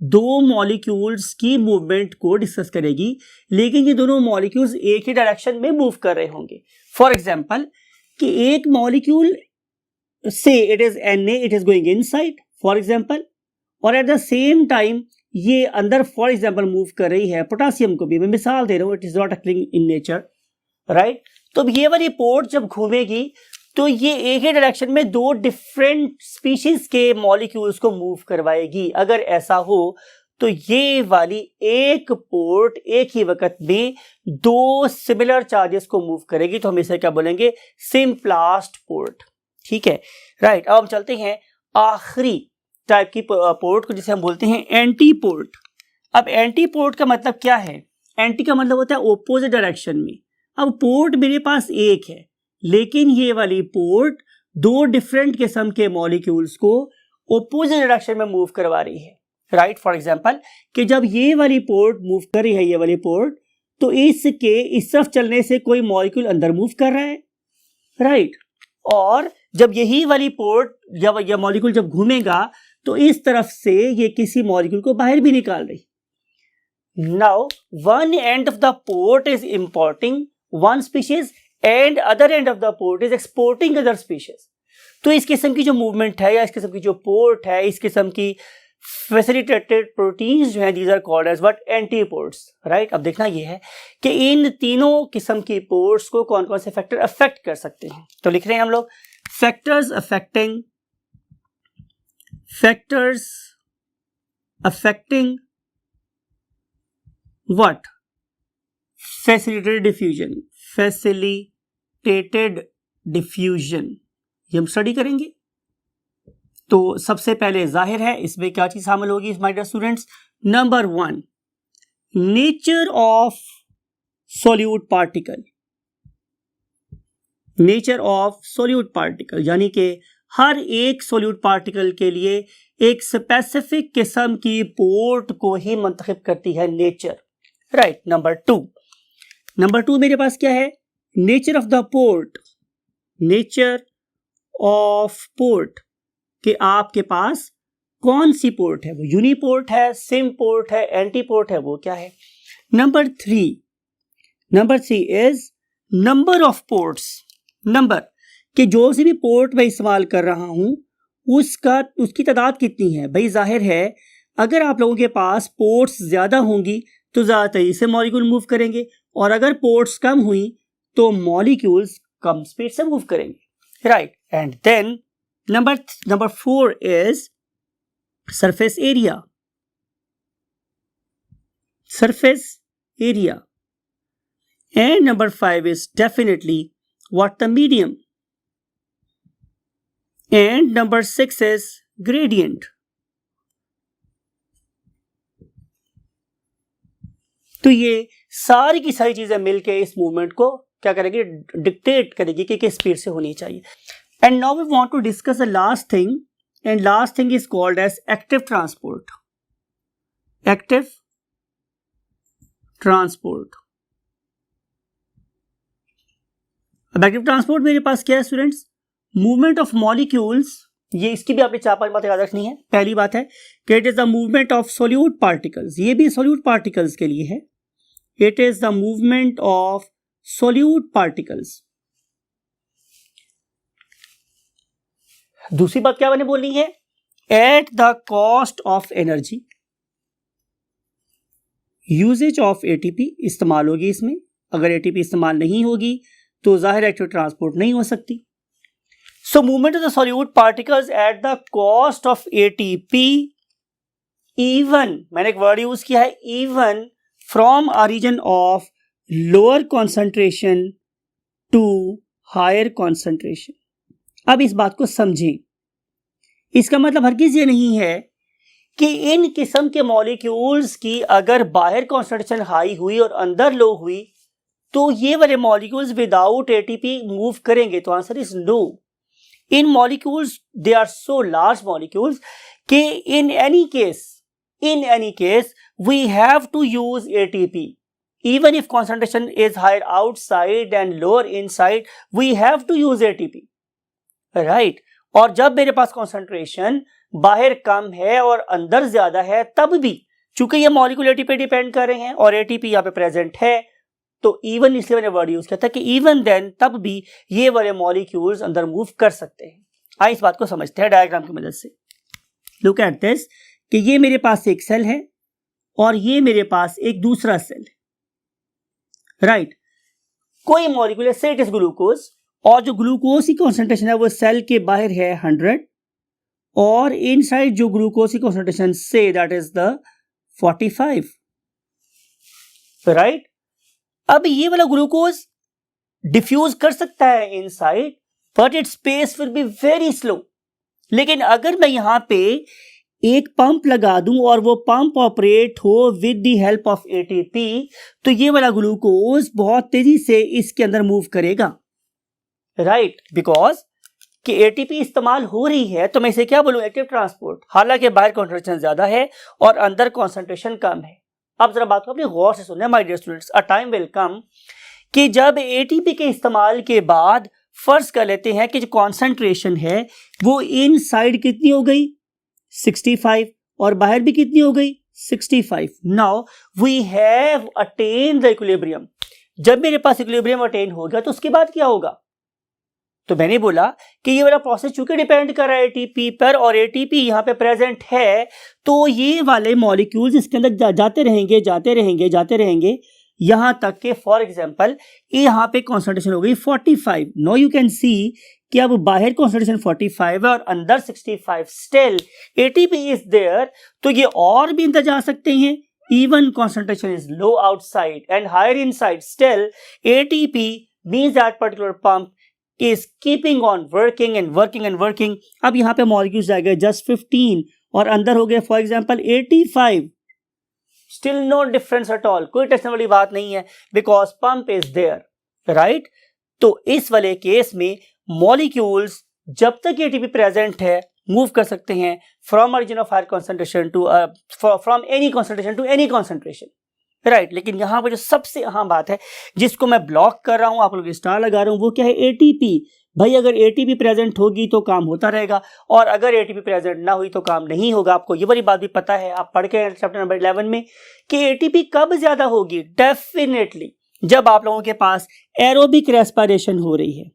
2 मॉलिक्यूल्स की मूवमेंट को डिस्कस करेगी, लेकिन ये दोनों मॉलिक्यूल्स एक ही डायरेक्शन में मूव कर रहे होंगे। फॉर एग्जांपल कि एक मॉलिक्यूल से it is Na, it is going inside for example, और एट द सेम टाइम ये अंदर फॉर एग्जांपल मूव कर रही है पोटासियम को भी, मैं मिसाल दे रहा हूं, it is not occurring in nature, right. तो अब ये वाली पोर्ट जब घूमेगी तो ये एक ही डायरेक्शन में दो डिफरेंट स्पीशीज के मॉलिक्यूल्स को मूव करवाएगी। अगर ऐसा हो तो ये वाली एक पोर्ट एक ही वक्त में दो सिमिलर चार्जेस को मूव करेगी, तो हम इसे क्या बोलेंगे, सिम्प्लास्ट पोर्ट। ठीक है, राइट। अब हम चलते हैं आखिरी टाइप की पोर्ट को, जिसे हम बोलते हैं एंटी पोर्ट। अब एंटी पोर्ट का मतलब क्या है? एंटी का मतलब होता है ओपोजिट डायरेक्शन में। अब पोर्ट मेरे पास एक है, लेकिन ये वाली पोर्ट दो डिफरेंट किस्म के मॉलिक्यूल्स को ओपोजिट डायरेक्शन में मूव करवा रही है, राइट। फॉर एग्जांपल कि जब ये वाली पोर्ट मूव कर रही है, ये वाली पोर्ट, तो इसके इस तरफ चलने से कोई मॉलिक्यूल अंदर मूव कर रहा है, राइट। और जब यही वाली पोर्ट या यह मॉलिक्यूल जब घूमेगा तो इस तरफ से ये किसी मॉलिक्यूल को बाहर भी निकाल रही। Now one and of the port is importing one species and other and of the port is exporting other species. तो इस किस्म की जो मूवमेंट है या इस किस्म की जो पोर्ट है, इस किस्म की फैसिलिटेटेड प्रोटीन्स जो हैं, these are called as what, antiports, right. अब देखना ये है कि इन तीनों किस्म की पोर्ट्स को कौन कौन से फैक्टर अफेक्ट कर सकते हैं। तो लिख रहे हैं हम लोग factors affecting what, facilitated diffusion, ये हम स्टडी करेंगे। तो सबसे पहले जाहिर है इसमें क्या चीज शामिल होगी my dear students. Number 1, nature of solute particle, यानी कि हर एक सॉल्यूट पार्टिकल के लिए एक स्पेसिफिक किस्म की पोर्ट को ही मुंतखब करती है नेचर, राइट। नंबर 2 मेरे पास क्या है, नेचर ऑफ पोर्ट, कि आपके पास कौन सी पोर्ट है, वो यूनिपोर्ट है, सिम पोर्ट है, एंटी पोर्ट है, वो क्या है। Number 3 is number of ports, number कि जो सी भी पोर्ट मैं इस्तेमाल कर रहा हूं उसकी तादाद कितनी है। भाई जाहिर है अगर आप लोगों के पास पोर्ट्स ज्यादा होंगी तो ज्यादा तेजी से मॉलिक्यूल मूव करेंगे, और अगर पोर्ट्स कम हुई तो मॉलिक्यूल्स कम स्पीड से मूव करेंगे, right. And then number 4 is surface area, and number 5 is definitely what, the medium, and number 6 is gradient। तो ये सारी की सारी चीजें मिलके इस मूवमेंट को क्या करेगी, डिक्टेट करेगी कि किस स्पीड से होनी चाहिए। And now we want to discuss the last thing, and last thing is called as active transport. अब एक्टिव ट्रांसपोर्ट मेरे पास क्या है स्टूडेंट्स, मूवमेंट ऑफ मॉलिक्यूल्स। ये इसकी भी आपने 4-5 बातें याद रखनी है। पहली बात है कि it is the movement of solute particles, ये भी सोल्यूट पार्टिकल्स के लिए है। It is the movement of solute particles. दूसरी बात क्या मैंने बोलनी है, at the cost of energy, usage of ATP इस्तेमाल होगी इसमें। अगर एटीपी इस्तेमाल नहीं होगी तो जाहिर एक्टिव ट्रांसपोर्ट नहीं हो सकती। So movement of the solute particles at the cost of ATP, even, मैंने एक वर्ड यूज किया है, even from a region of lower concentration to higher concentration. अब इस बात को समझें, इसका मतलब हरगिज ये नहीं है कि इन किस्म के मॉलिक्यूल्स की अगर बाहर कॉन्सेंट्रेशन हाई हुई और अंदर लो हुई तो ये वाले मॉलिक्यूल्स विदाउट एटीपी मूव करेंगे। तो आंसर इज नो। इन molecules they are so large molecules कि in any case we have to use ATP even if concentration is higher outside and lower inside, we have to use ATP, right। और जब मेरे पास concentration बाहर कम है और अंदर ज्यादा है, तब भी चूंकि ये मॉलिक्यूल ATP पे डिपेंड कर रहे हैं और ATP यहाँ पे प्रेजेंट है, तो इवन, इसलिए मैंने वर्ड यूज किया था कि इवन देन, तब भी ये वाले मॉलिक्यूल्स अंदर मूव कर सकते हैं। आइए इस बात को समझते हैं डायग्राम की मदद से। लुक एट दिस कि ये मेरे पास एक सेल है और ये मेरे पास एक दूसरा सेल है, राइट। कोई मॉलिक्यूल है, से इट इज ग्लूकोज, और जो ग्लूकोज की कॉन्सेंट्रेशन है वो सेल के बाहर है 100 और इनसाइड जो ग्लूकोज की concentration say that is the 45, right. अब ये वाला ग्लूकोज डिफ्यूज कर सकता है inside but its pace will be very slow. लेकिन अगर मैं यहां पे एक पंप लगा दूं और वो पंप ऑपरेट हो with the help of ATP तो ये वाला ग्लूकोज बहुत तेजी से इसके अंदर मूव करेगा, राइट, बिकॉज कि एटीपी इस्तेमाल हो रही है तो मैं इसे क्या बोलूं, एक्टिव ट्रांसपोर्ट। हालांकि बाहर कॉन्सेंट्रेशन ज्यादा है और अंदर कॉन्सेंट्रेशन कम है। अब जरा बात को अपने गौर से सुनना my dear students, a time will come कि जब एटीपी के इस्तेमाल के बाद फर्ज कर लेते हैं कि जो कॉन्सेंट्रेशन है वो इन साइड कितनी हो गई 65 और बाहर भी कितनी हो गई 65। Now we have attain the equilibrium. जब मेरे पास इक्विलिब्रियम अटेन हो गया तो उसके बाद क्या होगा, तो मैंने बोला कि ये वाला प्रोसेस चूंकि डिपेंड कर रहा है एटीपी पर और एटीपी यहाँ पे प्रेजेंट है तो ये वाले मॉलिक्यूल्स इसके अंदर जाते रहेंगे यहां तक के फॉर एग्जांपल यहाँ पे कॉन्सेंट्रेशन हो गई 45। नो यू कैन सी कि अब बाहर कॉन्सेंट्रेशन 45 है और अंदर 65, स्टिल एटीपी इज देयर, तो ये और भी अंदर जा सकते हैं। Even concentration is low outside and higher inside, still ATP means that particular pump is keeping on working and working। अब यहाँ पे मॉलिक्यूल्स आ गए जस्ट 15 और अंदर हो गए for example 85, still no difference at all, कोई टेंशन वाली बात नहीं है because pump is there, right. तो इस वाले केस में मॉलिक्यूल्स जब तक एटीपी प्रेजेंट है मूव कर सकते हैं from origin of higher concentration to from any concentration to any concentration, right. लेकिन यहां पर जो सबसे अहम बात है जिसको मैं ब्लॉक कर रहा हूं, आप लोग स्टार लगा रहा हूं, वो क्या है, एटीपी। भाई अगर एटीपी प्रेजेंट होगी तो काम होता रहेगा और अगर एटीपी प्रेजेंट ना हुई तो काम नहीं होगा। आपको ये वाली बात भी पता है, आप पढ़ के चैप्टर नंबर 11 में कि एटीपी कब ज्यादा होगी, डेफिनेटली जब आप लोगों के पास एरोबिक रेस्पिरेशन हो रही है,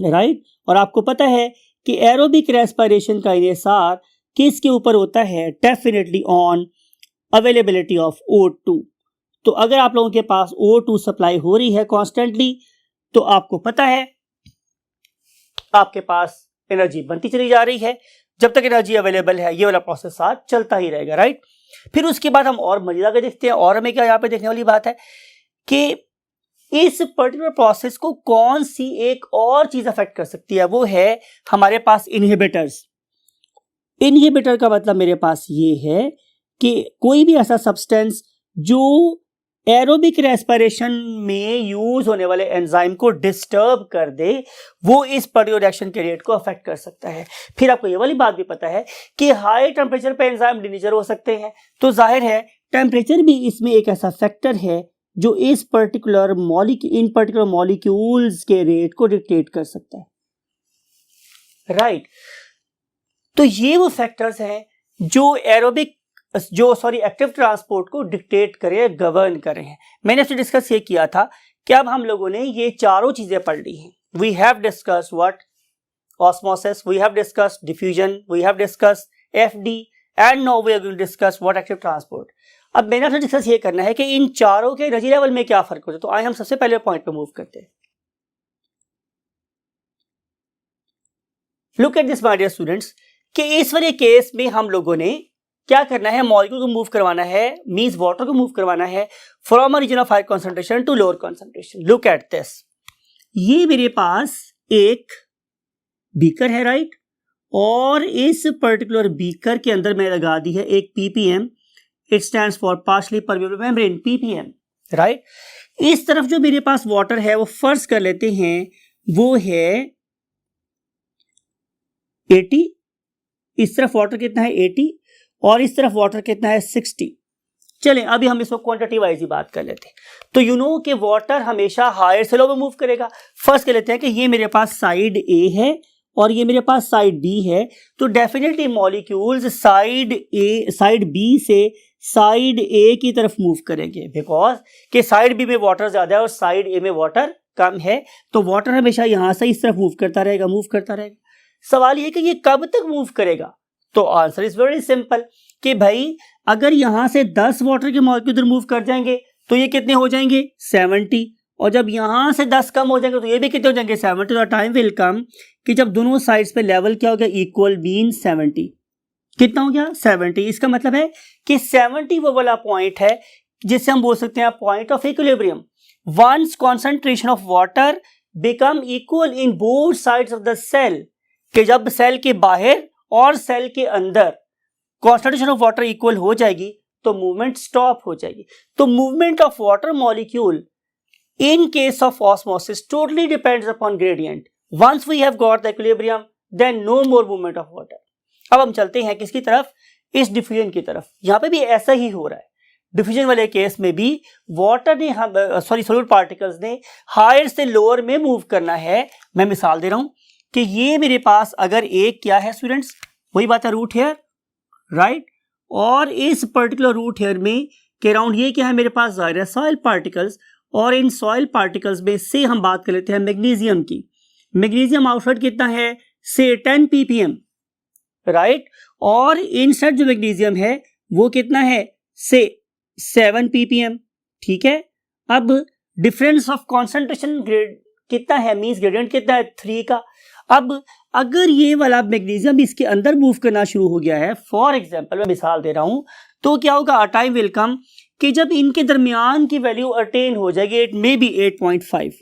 राइट। और आपको पता है कि एरोबिक रेस्पिरेशन का इन्हिसार किसके ऊपर होता है, definitely on availability of O2। तो अगर आप लोगों के पास O2 सप्लाई हो रही है कॉन्स्टेंटली तो आपको पता है आपके पास एनर्जी बनती चली जा रही है। जब तक एनर्जी अवेलेबल है ये वाला प्रोसेस साथ चलता ही रहेगा, राइट। फिर उसके बाद हम और मजेदार के देखते हैं और हमें क्या यहाँ पे देखने वाली बात है कि इस पर्टिकुलर प्रोसेस को कौन सी एक और चीज अफेक्ट कर सकती है, वो है हमारे पास इनहिबिटर्स। इनहिबिटर का मतलब मेरे पास ये है कि कोई भी ऐसा सब्सटेंस जो एरोबिक रेस्पिरेशन में यूज होने वाले एंजाइम को डिस्टर्ब कर दे वो इस पर्टिकुलर रिएक्शन के रेट को अफेक्ट कर सकता है। फिर आपको ये वाली बात भी पता है कि हाई टेम्परेचर पे एंजाइम डिनेचर हो सकते हैं, तो जाहिर है टेम्परेचर भी इसमें एक ऐसा फैक्टर है जो इस पर्टिकुलर इन पर्टिकुलर मॉलिक्यूल्स के रेट को डिक्टेट कर सकता है, राइट। तो ये वो फैक्टर्स हैं जो एक्टिव ट्रांसपोर्ट को डिक्टेट करे, गवर्न करे हैं। मैंने आपसे डिस्कस ये किया था कि अब हम लोगों ने ये चारों चीजें पढ़ ली हैं। We have discuss what osmosis, we have discuss diffusion, we have discuss FD and now we are going to discuss what active transport. अब मैंने आपसे डिस्कस ये करना है कि इन चारों के एनर्जी लेवल में क्या फर्क होता है। तो आइए हम सबसे पहले पॉइंट पे मूव करते हैं। Look at this my dear students कि इस वाले केस में हम लोगों ने क्या करना है, मॉलिक्यूल को मूव करवाना है, मींस वाटर को मूव करवाना है from a region of high concentration to lower concentration. Look at this, ये मेरे पास एक बीकर है, राइट, और इस पर्टिकुलर बीकर के अंदर मैं लगा दी है एक ppm, it stands for partially permeable membrane, ppm, right. इस तरफ जो मेरे पास वाटर है वो फर्ज कर लेते हैं वो है 80, इस तरफ वाटर कितना है 80 और इस तरफ वाटर कितना है 60। चलें अभी हम इसको क्वांटिटी वाइज ही बात कर लेते हैं। तो यू नो कि वाटर हमेशा हायर से लो में मूव करेगा। फर्स्ट कर लेते हैं कि ये मेरे पास साइड ए है और ये मेरे पास साइड बी है, तो डेफिनेटली मॉलिक्यूल्स साइड बी से साइड ए की तरफ मूव करेंगे बिकॉज कि साइड बी में वाटर ज्यादा है और साइड ए में वाटर कम है, तो वाटर हमेशा यहां से इस तरफ मूव करता रहेगा। सवाल ये कि ये कब तक मूव करेगा, तो आंसर इज वेरी सिंपल कि भाई अगर यहां से 10 वाटर के मॉलिक्यूल मूव कर जाएंगे तो ये कितने हो जाएंगे 70, और जब यहाँ से 10 कम हो जाएंगे तो ये भी कितने हो जाएंगे 70। तो टाइम विल कम कि जब दोनों साइड्स पे लेवल क्या हो गया इक्वल मीन 70। कितना हो गया 70। इसका मतलब है कि 70 वो वाला पॉइंट है जिसे हम बोल सकते हैं point of equilibrium. Once concentration of water become equal in both sides of the cell, कि जब सेल के बाहर और सेल के अंदर कॉन्सेंट्रेशन ऑफ वाटर इक्वल हो जाएगी तो मूवमेंट स्टॉप हो जाएगी। तो movement of water molecule in case of osmosis totally depends upon gradient. Once we have got the equilibrium then no more movement of water. अब हम चलते हैं किसकी तरफ, इस डिफ्यूजन की तरफ। यहां पे भी ऐसा ही हो रहा है। डिफ्यूजन वाले केस में भी वाटर ने सॉल्यूट पार्टिकल्स ने हायर से लोअर में मूव करना है। मैं मिसाल दे रहा हूं कि ये मेरे पास अगर एक क्या है स्टूडेंट्स, वही बात है रूट हेयर, राइट, और इस पर्टिकुलर रूट हेयर में के अराउंड ये क्या है मेरे पास जाहिर है सॉइल पार्टिकल्स, और इन सॉइल पार्टिकल्स में से हम बात कर लेते हैं मैग्नीशियम की। मैग्नीशियम आउटसाइड कितना है से 10 ppm, राइट, और इनसाइड जो मैग्नीशियम है वो कितना है से 7 ppm, ठीक है। अब डिफरेंस ऑफ कॉन्सेंट्रेशन ग्रेड कितना है, मींस ग्रेडियंट कितना है 3 का। अब अगर ये वाला मैग्नीशियम इसके अंदर मूव करना शुरू हो गया है, फॉर एग्जांपल मैं मिसाल दे रहा हूं, तो क्या होगा, टाइम विल कम कि जब इनके दरमियान की वैल्यू अटेन हो जाएगी, इट मे बी 8.5।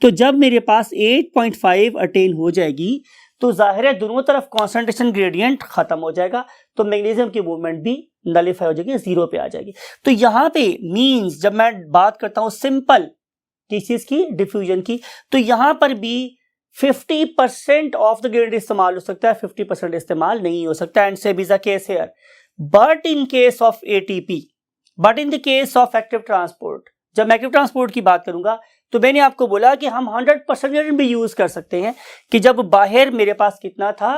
तो जब मेरे पास 8.5 अटेन हो जाएगी तो जाहिर है दोनों तरफ कॉन्सेंट्रेशन ग्रेडियंट खत्म हो जाएगा, तो मैग्नीशियम की मूवमेंट भी नलिफाई हो जाएगी, जीरो पे आ जाएगी। तो यहाँ पे मींस जब मैं बात करता हूं सिंपल किस चीज की, डिफ्यूजन की, तो यहां पर भी 50% ऑफ द ग्रेडियंट इस्तेमाल हो सकता है, 50% इस्तेमाल नहीं हो सकता। And same is the case here, but in case of ATP, but in the case of active transport, जब मैं एक्टिव ट्रांसपोर्ट की बात करूंगा तो मैंने आपको बोला कि हम 100% ग्रेडियंट भी यूज कर सकते हैं कि जब बाहर मेरे पास कितना था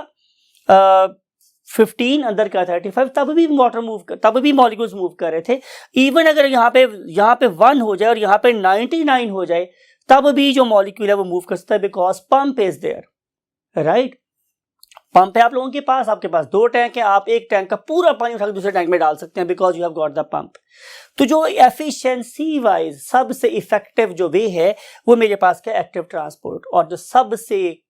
15, अंदर का 35, तब भी वाटर मूव कर, तब भी मॉलिक्यूल्स मूव कर रहे थे। इवन अगर यहाँ पे 1 हो जाए और यहाँ पे 99 हो जाए तब भी जो मॉलिक्यूल है वो मूव कर सकता है, because pump is there, right. Pump है आप लोगों के पास, आपके पास 2 टैंक है, आप एक टैंक का पूरा पानी उठा के दूसरे टैंक में डाल सकते हैं, because you have got the pump. तो जो एफिशिएंसी वाइज सबसे इफेक्टिव जो वे है वो मेरे पास क्या, एक्टिव ट्रांसपोर्ट, और जो सबसे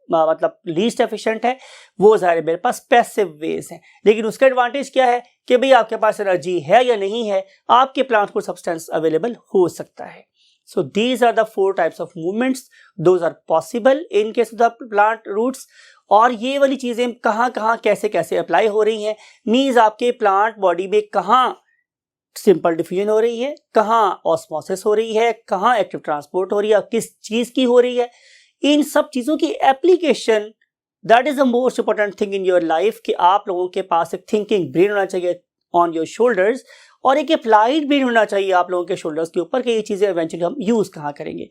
मतलब लीस्ट एफिशिएंट है वो जाहिर मेरे पास पैसिव वेज है। लेकिन उसका एडवांटेज क्या है कि भाई आपके पास एनर्जी है या नहीं है, आपके प्लांट को सब्सटेंस अवेलेबल हो सकता है। So these are the 4 types of movements, those are possible in case of the plant roots। और ये वाली चीजें कहाँ कहाँ कैसे कैसे अप्लाई हो रही हैं, मीन्स आपके प्लांट बॉडी में कहाँ सिंपल डिफ्यूजन हो रही है, कहाँ ऑस्मोसिस हो रही है, कहाँ एक्टिव ट्रांसपोर्ट हो रही है, किस चीज की हो रही है, इन सब चीजों की application, that is the most important thing in your life, कि आप लोगों के पास एक थिंकिंग ब्रेन होना चाहिए ऑन योर शोल्डर्स, और एक अप्लाइड ब्रेन होना चाहिए आप लोगों के शोल्डर्स के ऊपर कि ये चीजें इवेंचुअली हम यूज कहाँ करेंगे।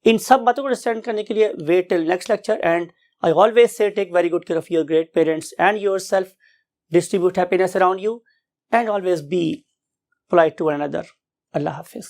इन सब बातों को अंडरस्टैंड करने के लिए wait till next lecture, and I always say take very good care of your great parents and yourself, distribute happiness around you, and always be polite to one another. Allah Hafiz.